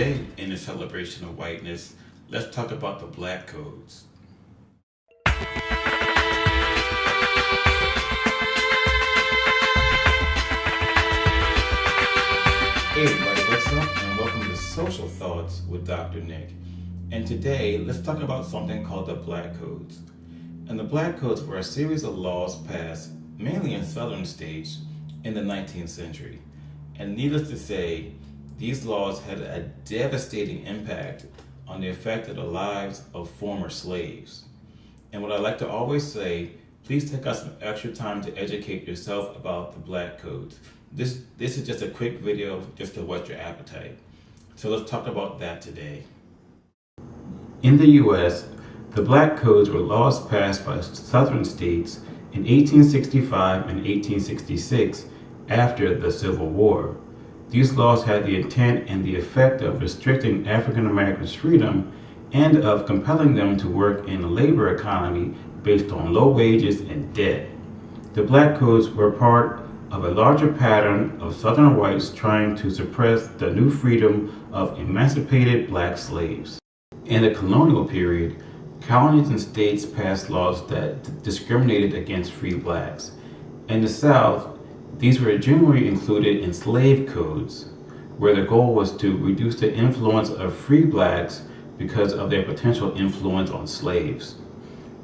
today, in the celebration of whiteness, let's talk about the Black codes. Hey everybody, what's up? And welcome to Social Thoughts with Dr. Nick. And today, let's talk about something called the Black Codes. And the Black Codes were a series of laws passed mainly in southern states in the 19th century. And needless to say, these laws had a devastating impact on the effect of the lives of former slaves. And what I like to always say, please take out some extra time to educate yourself about the Black Codes. This is just a quick video just to whet your appetite. So let's talk about that today. In the U.S., the Black Codes were laws passed by southern states in 1865 and 1866 after the Civil War. These laws had the intent and the effect of restricting African Americans' freedom and of compelling them to work in a labor economy based on low wages and debt. The Black Codes were part of a larger pattern of Southern whites trying to suppress the new freedom of emancipated black slaves. In the colonial period, colonies and states passed laws that discriminated against free blacks. In the South, these were generally included in slave codes, where the goal was to reduce the influence of free blacks because of their potential influence on slaves.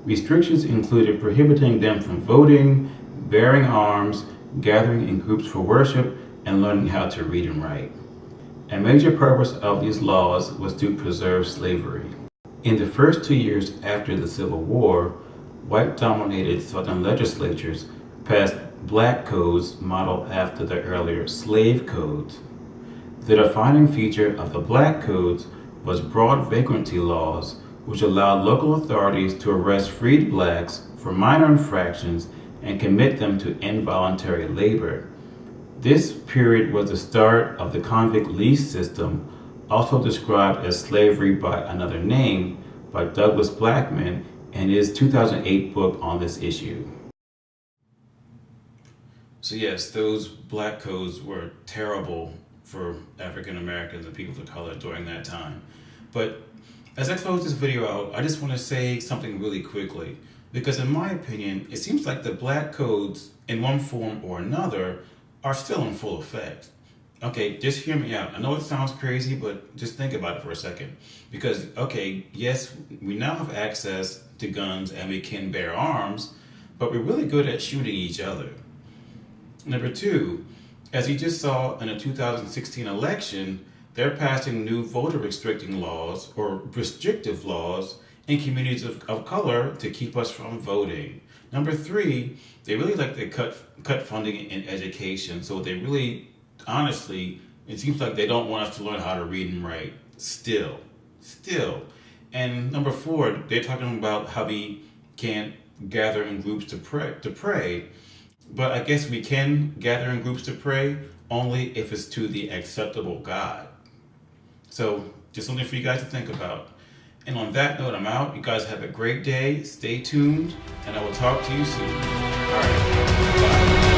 Restrictions included prohibiting them from voting, bearing arms, gathering in groups for worship, and learning how to read and write. A major purpose of these laws was to preserve slavery. In the first 2 years after the Civil War, white-dominated Southern legislatures passed Black codes modeled after the earlier slave codes. The defining feature of the Black codes was broad vagrancy laws, which allowed local authorities to arrest freed blacks for minor infractions and commit them to involuntary labor. This period was the start of the convict lease system, also described as slavery by another name by Douglas Blackman in his 2008 book on this issue. So yes, those Black codes were terrible for African Americans and people of color during that time. But as I close this video out, I just want to say something really quickly, because in my opinion, it seems like the Black codes in one form or another are still in full effect. Okay, just hear me out. I know it sounds crazy, but just think about it for a second. Because, okay, yes, we now have access to guns and we can bear arms, but we're really good at shooting each other. Number two, as you just saw in the 2016 election, they're passing new voter restricting laws or restrictive laws in communities of color to keep us from voting. Number three, they really like to cut funding in education. So they really, honestly, it seems like they don't want us to learn how to read and write still. And number four, they're talking about how we can't gather in groups to pray. But I guess we can gather in groups to pray only if it's to the acceptable God. So just something for you guys to think about. And on that note, I'm out. You guys have a great day. Stay tuned, and I will talk to you soon. All right. Bye.